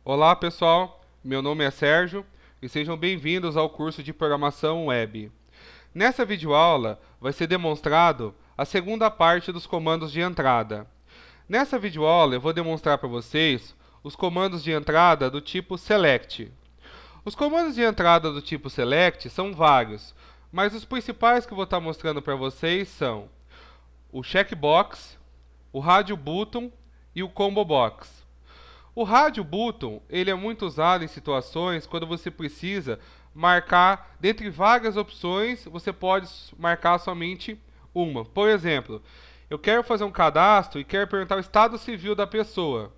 Olá pessoal, meu nome é Sérgio e sejam bem-vindos ao curso de Programação Web. Nessa videoaula vai ser demonstrado a segunda parte dos comandos de entrada. Nessa videoaula eu vou demonstrar para vocês os comandos de entrada do tipo select. Os comandos de entrada do tipo select são vários, mas os principais que eu vou estar mostrando para vocês são o checkbox, o radio button e o combo box. O radio button ele é muito usado em situações quando você precisa marcar, dentre várias opções, você pode marcar somente uma. Por exemplo, eu quero fazer um cadastro e quero perguntar o estado civil da pessoa.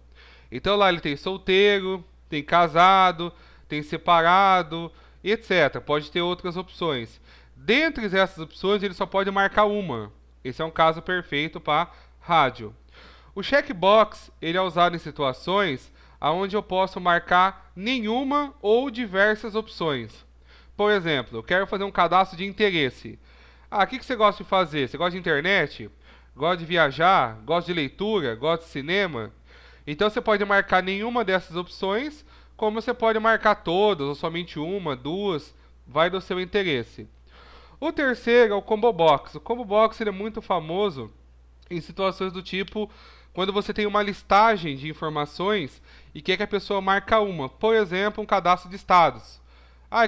Então lá ele tem solteiro, tem casado, tem separado, etc. Pode ter outras opções. Dentre essas opções, ele só pode marcar uma. Esse é um caso perfeito para rádio. O checkbox ele é usado em situações onde eu posso marcar nenhuma ou diversas opções. Por exemplo, eu quero fazer um cadastro de interesse. O que você gosta de fazer? Você gosta de internet? Gosta de viajar? Gosta de leitura? Gosta de cinema? Então você pode marcar nenhuma dessas opções, como você pode marcar todas, ou somente uma, duas, vai do seu interesse. O terceiro é o Combo Box. O Combo Box ele é muito famoso em situações do tipo quando você tem uma listagem de informações e quer que a pessoa marca uma. Por exemplo, um cadastro de estados.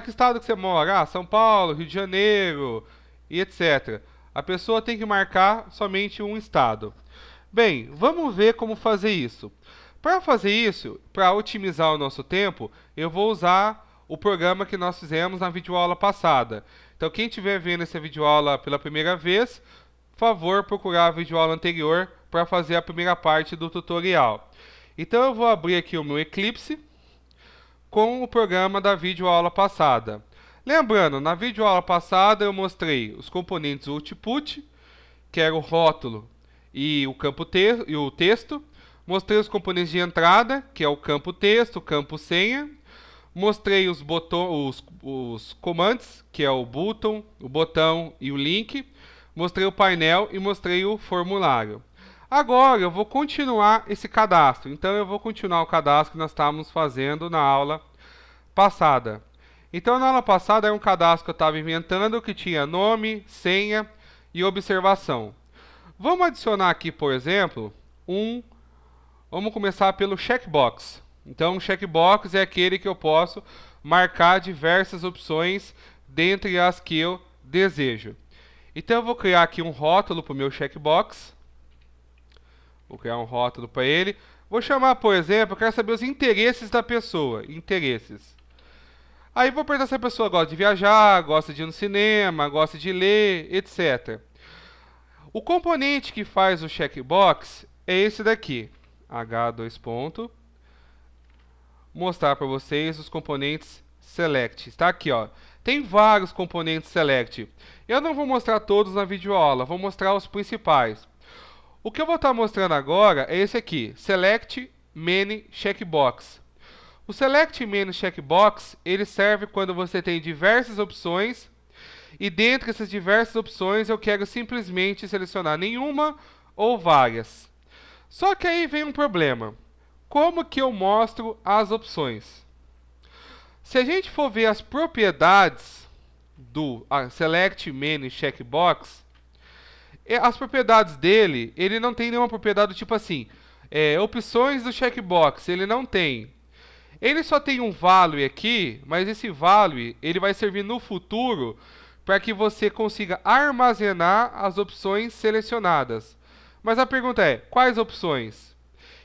Que estado que você mora? São Paulo, Rio de Janeiro e etc. A pessoa tem que marcar somente um estado. Bem, vamos ver como fazer isso. Para fazer isso, para otimizar o nosso tempo, eu vou usar o programa que nós fizemos na videoaula passada. Então, quem estiver vendo essa videoaula pela primeira vez, por favor, procurar a videoaula anterior para fazer a primeira parte do tutorial. Então, eu vou abrir aqui o meu Eclipse com o programa da videoaula passada. Lembrando, na videoaula passada eu mostrei os componentes output, que era o rótulo e o campo e o texto. Mostrei os componentes de entrada, que é o campo texto, o campo senha. Mostrei os comandos, que é o botão e o link. Mostrei o painel e mostrei o formulário. Agora eu vou continuar esse cadastro. Então eu vou continuar o cadastro que nós estávamos fazendo na aula passada. Então na aula passada era um cadastro que eu estava inventando que tinha nome, senha e observação. Vamos adicionar aqui, por exemplo, Vamos começar pelo checkbox. Então, o checkbox é aquele que eu posso marcar diversas opções dentre as que eu desejo. Então, eu vou criar aqui um rótulo para o meu checkbox. Vou criar um rótulo para ele. Vou chamar, por exemplo, eu quero saber os interesses da pessoa. Interesses. Aí vou perguntar se a pessoa gosta de viajar, gosta de ir no cinema, gosta de ler, etc. O componente que faz o checkbox é esse daqui. H2 ponto. Mostrar para vocês os componentes select. Está aqui, ó. Tem vários componentes select. Eu não vou mostrar todos na videoaula, vou mostrar os principais. O que eu vou estar mostrando agora é esse aqui, select many checkbox. O select many checkbox, ele serve quando você tem diversas opções e dentre essas diversas opções eu quero simplesmente selecionar nenhuma ou várias. Só que aí vem um problema. Como que eu mostro as opções? Se a gente for ver as propriedades do Select Many Checkbox, as propriedades dele, ele não tem nenhuma propriedade do tipo assim, opções do checkbox, ele não tem. Ele só tem um value aqui, mas esse value ele vai servir no futuro para que você consiga armazenar as opções selecionadas. Mas a pergunta é, quais opções?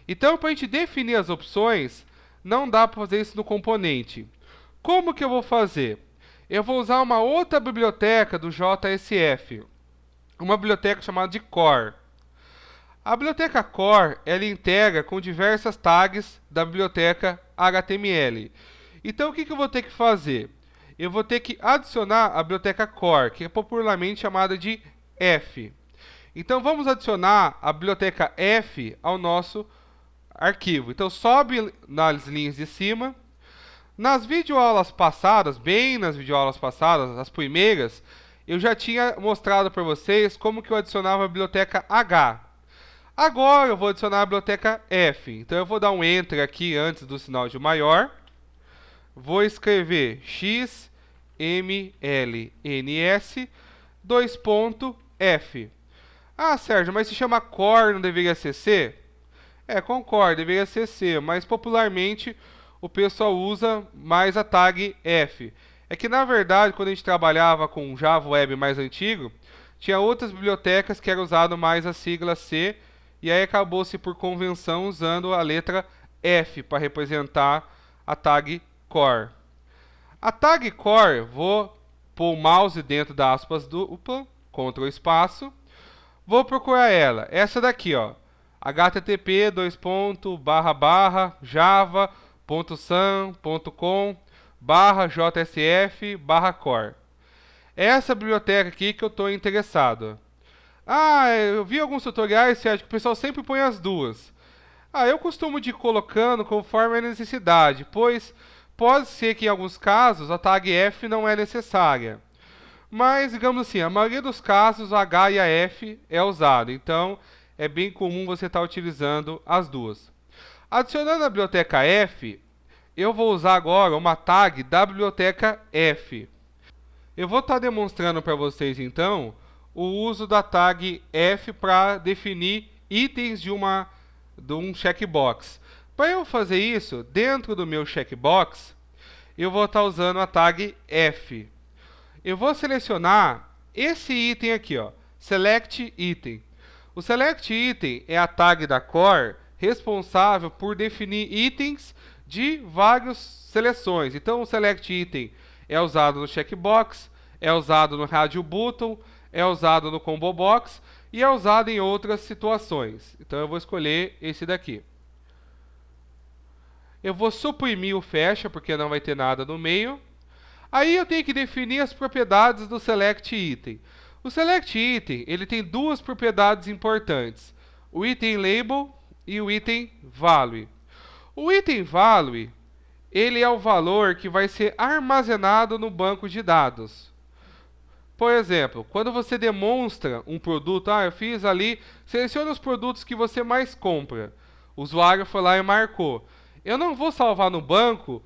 Então, para a gente definir as opções, não dá para fazer isso no componente. Como que eu vou fazer? Eu vou usar uma outra biblioteca do JSF, uma biblioteca chamada de core. A biblioteca core, ela integra com diversas tags da biblioteca HTML. Então, o que eu vou ter que fazer? Eu vou ter que adicionar a biblioteca core, que é popularmente chamada de F. Então, vamos adicionar a biblioteca F ao nosso arquivo. Então, sobe nas linhas de cima. Nas videoaulas passadas, bem nas videoaulas passadas, as primeiras, eu já tinha mostrado para vocês como que eu adicionava a biblioteca H. Agora eu vou adicionar a biblioteca F. Então eu vou dar um Enter aqui antes do sinal de maior. Vou escrever xmlns, dois pontos, F. Ah, Sérgio, mas se chama core, não deveria ser C? Concordo, deveria ser C, mas popularmente o pessoal usa mais a tag F. É que na verdade, quando a gente trabalhava com Java Web mais antigo, tinha outras bibliotecas que eram usado mais a sigla C, e aí acabou-se por convenção usando a letra F para representar a tag core. A tag core, vou pôr o mouse dentro da aspas dupla, Ctrl espaço, vou procurar ela, essa daqui, ó, http://java.sam.com/jsf/core. É essa biblioteca aqui que eu estou interessado. Ah, eu vi alguns tutoriais, Sérgio, que o pessoal sempre põe as duas. Eu costumo de ir colocando conforme a necessidade, pois pode ser que em alguns casos a tag F não é necessária. Mas, digamos assim, a maioria dos casos o H e a F é usado, então é bem comum você estar utilizando as duas. Adicionando a biblioteca F, eu vou usar agora uma tag da biblioteca F. Eu vou estar demonstrando para vocês, então, o uso da tag F para definir itens de um checkbox. Para eu fazer isso, dentro do meu checkbox, eu vou estar usando a tag F. Eu vou selecionar esse item aqui, ó, Select Item. O Select Item é a tag da core responsável por definir itens de várias seleções. Então, o Select Item é usado no checkbox, é usado no Radio Button, é usado no Combo Box e é usado em outras situações. Então, eu vou escolher esse daqui. Eu vou suprimir o fecha, porque não vai ter nada no meio. Aí eu tenho que definir as propriedades do Select Item. O Select Item ele tem duas propriedades importantes: o Item Label e o Item Value. O Item Value ele é o valor que vai ser armazenado no banco de dados. Por exemplo, quando você demonstra um produto, eu fiz ali, seleciona os produtos que você mais compra. O usuário foi lá e marcou. Eu não vou salvar no banco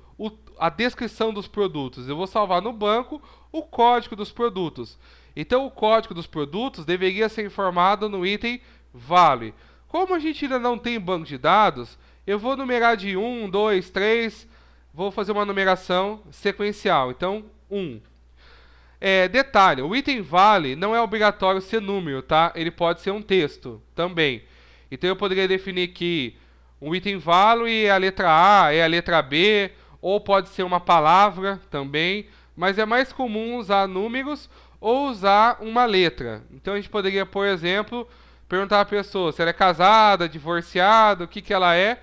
a descrição dos produtos, eu vou salvar no banco o código dos produtos. Então, o código dos produtos deveria ser informado no item value. Como a gente ainda não tem banco de dados, eu vou numerar de 1, 2, 3, vou fazer uma numeração sequencial. Então, 1. Detalhe, o item value não é obrigatório ser número, tá? Ele pode ser um texto também. Então eu poderia definir que um item value é a letra A, é a letra B, ou pode ser uma palavra também, mas é mais comum usar números ou usar uma letra. Então a gente poderia, por exemplo, perguntar à pessoa se ela é casada, divorciada, o que ela é.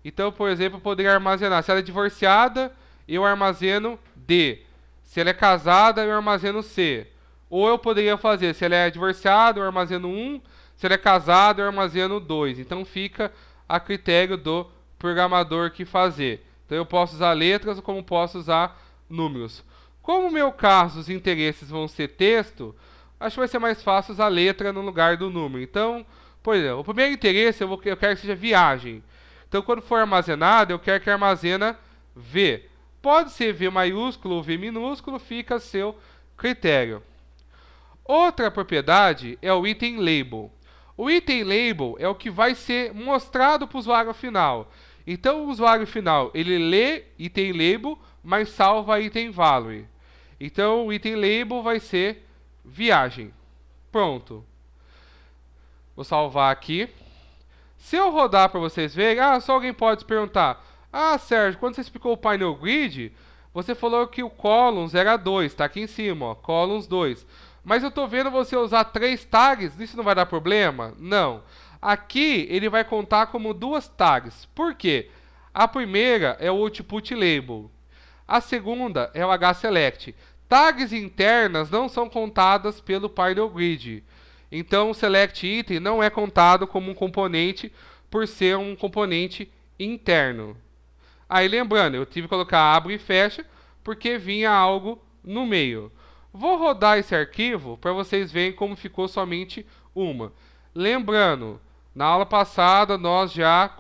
Então, por exemplo, eu poderia armazenar. Se ela é divorciada, eu armazeno D. Se ela é casada, eu armazeno C. Ou eu poderia fazer, se ela é divorciada, eu armazeno 1. Se ela é casada, eu armazeno 2. Então fica a critério do programador que fazer. Então eu posso usar letras como posso usar números. Como no meu caso os interesses vão ser texto, acho que vai ser mais fácil usar letra no lugar do número. Então, por exemplo, o primeiro interesse eu quero que seja viagem. Então quando for armazenado, eu quero que armazena V. Pode ser V maiúsculo ou V minúsculo, fica a seu critério. Outra propriedade é o item label. O item label é o que vai ser mostrado para o usuário final. Então o usuário final ele lê item label, mas salva item value. Então o item label vai ser viagem. Pronto. Vou salvar aqui. Se eu rodar para vocês verem, só alguém pode se perguntar: Sérgio, quando você explicou o Painel Grid, você falou que o columns era 2, tá aqui em cima, ó, columns 2. Mas eu estou vendo você usar 3 tags, isso não vai dar problema? Não. Aqui ele vai contar como 2 tags. Por quê? A primeira é o output label. A segunda é o hselect. Tags internas não são contadas pelo Painel Grid. Então o select item não é contado como um componente por ser um componente interno. Aí lembrando, eu tive que colocar abre e fecha porque vinha algo no meio. Vou rodar esse arquivo para vocês verem como ficou somente uma. Lembrando, Na aula passada, nós já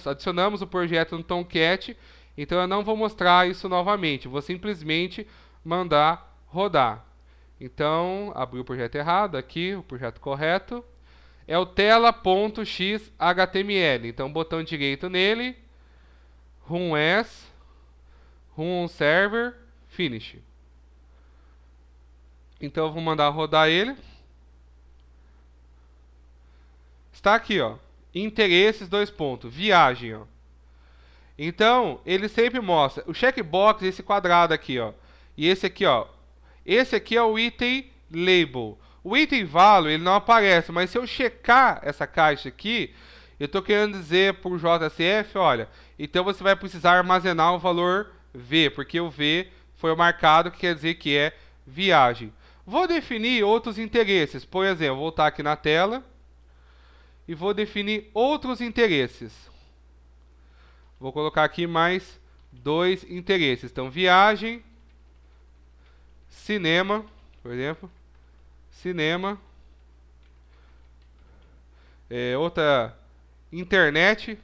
adicionamos o projeto no Tomcat, então eu não vou mostrar isso novamente, vou simplesmente mandar rodar. Então, abri o projeto errado, aqui, o projeto correto. É o tela.xhtml. Então, botão direito nele, run as, run on server, finish. Então, eu vou mandar rodar ele. Está aqui, ó, interesses, dois pontos, viagem, ó. Então, ele sempre mostra o checkbox, esse quadrado aqui, ó. E esse aqui, ó. Esse aqui é o item label. O item value, ele não aparece, mas se eu checar essa caixa aqui, eu estou querendo dizer para o JCF, olha, então você vai precisar armazenar o valor V, porque o V foi marcado, que quer dizer que é viagem. Vou definir outros interesses. Por exemplo, vou voltar aqui na tela e vou definir outros interesses. Vou colocar aqui mais dois interesses. Então, viagem, cinema, por exemplo, cinema, outra, internet.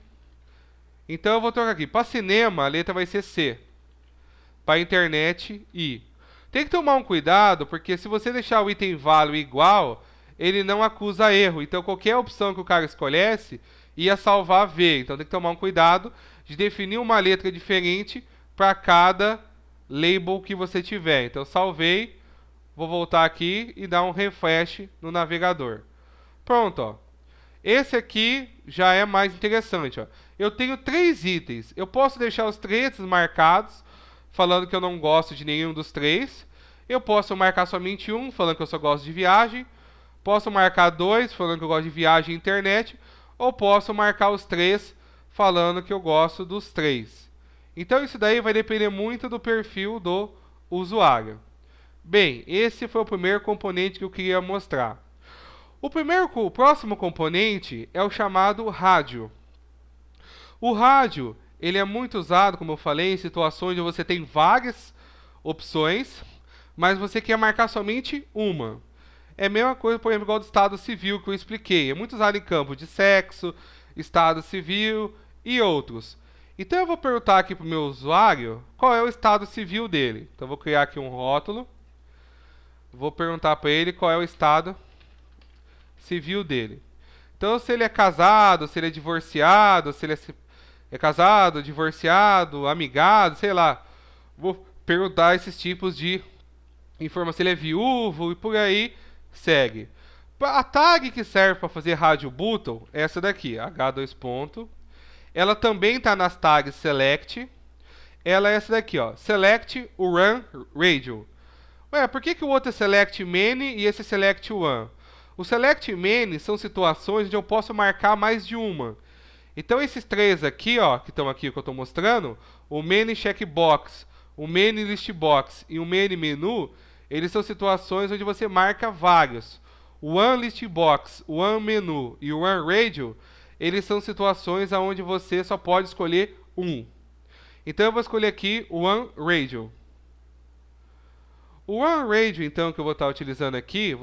Então, eu vou trocar aqui. Para cinema, a letra vai ser C. Para internet, I. Tem que tomar um cuidado, porque se você deixar o item value igual, ele não acusa erro. Então, qualquer opção que o cara escolhesse, ia salvar V. Então, tem que tomar um cuidado de definir uma letra diferente para cada label que você tiver. Então, salvei, vou voltar aqui e dar um refresh no navegador. Pronto, ó. Esse aqui já é mais interessante, ó. Eu tenho 3 itens. Eu posso deixar os 3 marcados, falando que eu não gosto de nenhum dos 3. Eu posso marcar somente um, falando que eu só gosto de viagem. Posso marcar 2, falando que eu gosto de viagem e internet. Ou posso marcar os 3, falando que eu gosto dos 3. Então isso daí vai depender muito do perfil do usuário. Bem, esse foi o primeiro componente que eu queria mostrar. O próximo componente é o chamado rádio. O rádio, ele é muito usado, como eu falei, em situações onde você tem várias opções, mas você quer marcar somente uma. É a mesma coisa, por exemplo, igual do estado civil que eu expliquei. É muito usado em campo de sexo, estado civil e outros. Então eu vou perguntar aqui para o meu usuário qual é o estado civil dele. Então eu vou criar aqui um rótulo. Vou perguntar para ele qual é o estado civil dele. Então se ele é casado, se ele é divorciado, se ele é casado, divorciado, amigado, sei lá. Vou perguntar esses tipos de informação. Se ele é viúvo e por aí segue. A tag que serve para fazer rádio button é essa daqui, H2 ponto. Ela também está nas tags select. Ela é essa daqui, ó, select run radio. Ué, por que o outro é select many e esse é select one? O select many são situações onde eu posso marcar mais de uma. Então esses 3 aqui, ó, que estão aqui que eu estou mostrando, o many checkbox, o many listbox e o many menu, eles são situações onde você marca vários. O one listbox, o one menu e o one radio, eles são situações onde você só pode escolher um. Então eu vou escolher aqui o one radio. O one radio, então, que eu vou estar utilizando aqui,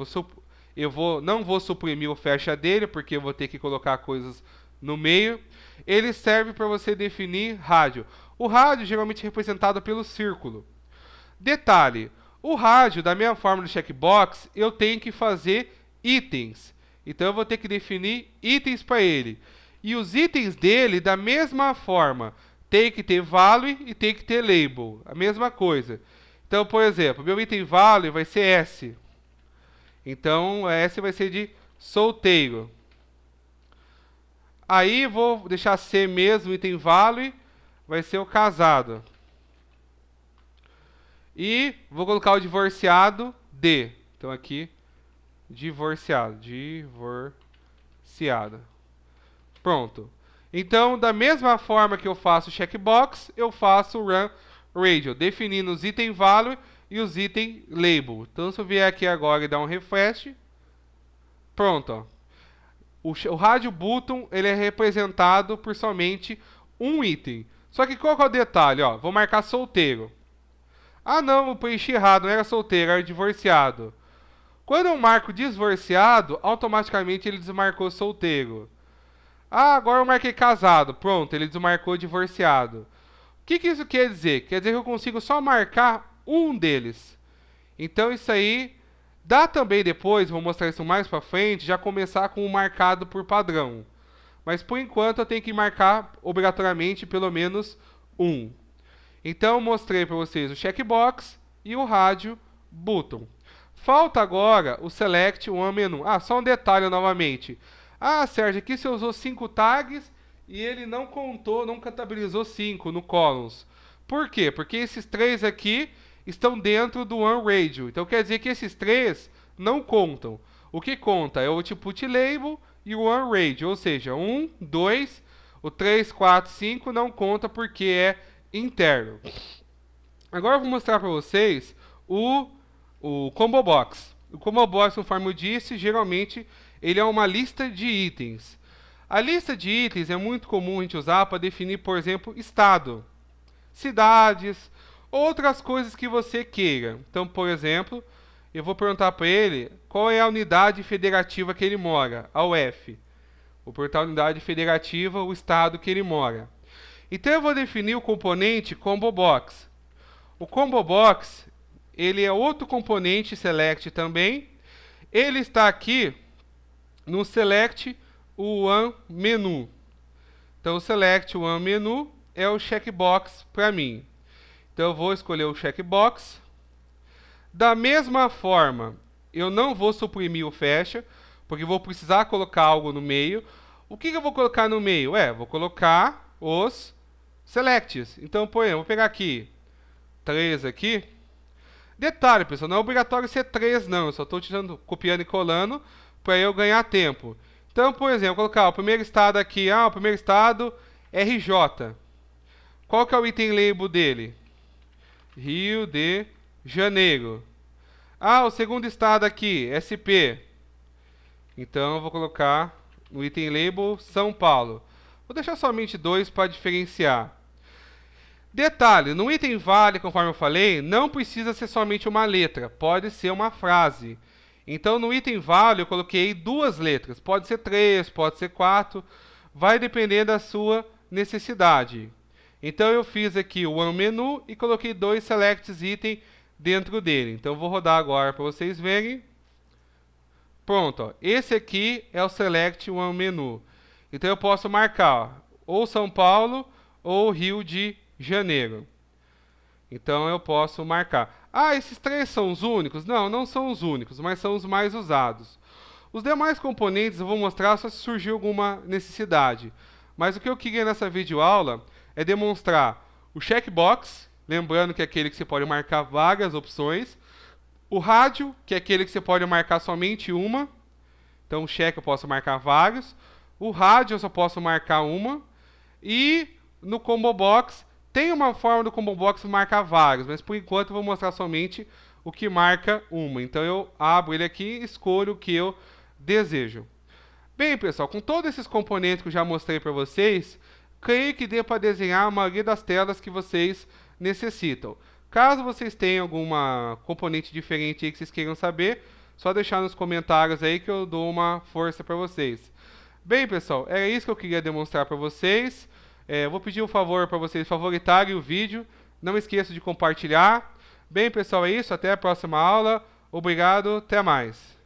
não vou suprimir o fecha dele, porque eu vou ter que colocar coisas no meio. Ele serve para você definir rádio. O rádio geralmente é representado pelo círculo. Detalhe, o rádio, da mesma forma do checkbox, eu tenho que fazer itens. Então eu vou ter que definir itens para ele. E os itens dele, da mesma forma, tem que ter value e tem que ter label. A mesma coisa. Então, por exemplo, meu item value vai ser S. Então, S vai ser de solteiro. Aí, vou deixar C mesmo, item value, vai ser o casado. E vou colocar o divorciado, D. Então, aqui, divorciado. Pronto. Então, da mesma forma que eu faço o checkbox, eu faço o run radio, definindo os item value e os item label. Então, se eu vier aqui agora e dar um refresh, pronto, ó. O rádio button, ele é representado por somente um item. Só que qual que é o detalhe, ó? Vou marcar solteiro. Ah, não, eu preenchi errado, não era solteiro, era divorciado. Quando eu marco divorciado, automaticamente ele desmarcou solteiro. Ah, agora eu marquei casado. Pronto, ele desmarcou divorciado. O que isso quer dizer? Quer dizer que eu consigo só marcar um deles. Então isso aí dá também depois, vou mostrar isso mais pra frente, já começar com o marcado por padrão. Mas por enquanto eu tenho que marcar obrigatoriamente pelo menos um. Então eu mostrei para vocês o checkbox e o rádio button. Falta agora o select one menu. Ah, só um detalhe novamente. Ah, Sérgio, aqui você usou 5 tags e ele não contou, não contabilizou 5 no columns. Por quê? Porque esses 3 aqui estão dentro do one radio. Então quer dizer que esses 3 não contam. O que conta é o output label e o one radio, ou seja, 1, 2, o 3, 4, 5 não conta porque é interno. Agora eu vou mostrar para vocês o Combo Box. O Combo Box, conforme eu disse, geralmente ele é uma lista de itens. A lista de itens é muito comum a gente usar para definir, por exemplo, estado, cidades, outras coisas que você queira. Então, por exemplo, eu vou perguntar para ele qual é a unidade federativa que ele mora, a UF. Vou perguntar a unidade federativa, o estado que ele mora. Então eu vou definir o componente Combo Box. O Combo Box, ele é outro componente select também. Ele está aqui no select one menu. Então o select one menu é o checkbox para mim. Então eu vou escolher o checkbox. Da mesma forma, eu não vou suprimir o fecha, porque vou precisar colocar algo no meio. O que eu vou colocar no meio? Vou colocar os selects. Então, por exemplo, vou pegar aqui 3 aqui. Detalhe, pessoal, não é obrigatório ser 3 não, eu só estou tirando, copiando e colando para eu ganhar tempo. Então, por exemplo, vou colocar o primeiro estado aqui, o primeiro estado RJ. Qual que é o item label dele? Rio de Janeiro. O segundo estado aqui, SP. Então eu vou colocar no item label São Paulo. Vou deixar somente 2 para diferenciar. Detalhe, no item vale, conforme eu falei, não precisa ser somente uma letra, pode ser uma frase. Então no item vale eu coloquei 2 letras, pode ser 3, pode ser 4, vai depender da sua necessidade. Então eu fiz aqui o one menu e coloquei 2 selects item dentro dele. Então eu vou rodar agora para vocês verem. Pronto, esse aqui é o select one menu. Então eu posso marcar ou São Paulo ou Rio de Janeiro. Então eu posso marcar. Esses 3 são os únicos? Não, não são os únicos, mas são os mais usados. Os demais componentes eu vou mostrar só se surgir alguma necessidade. Mas o que eu queria nessa videoaula é demonstrar o checkbox, lembrando que é aquele que você pode marcar várias opções. O rádio, que é aquele que você pode marcar somente uma. Então o check eu posso marcar vários. O rádio eu só posso marcar uma. E no Combo Box, tem uma forma do Combo Box marcar vários, mas por enquanto eu vou mostrar somente o que marca uma. Então eu abro ele aqui e escolho o que eu desejo. Bem, pessoal, com todos esses componentes que eu já mostrei para vocês, creio que dê para desenhar a maioria das telas que vocês necessitam. Caso vocês tenham alguma componente diferente aí que vocês queiram saber, só deixar nos comentários aí que eu dou uma força para vocês. Bem, pessoal, era isso que eu queria demonstrar para vocês. Vou pedir um favor para vocês favoritarem o vídeo. Não esqueça de compartilhar. Bem, pessoal, é isso. Até a próxima aula. Obrigado. Até mais.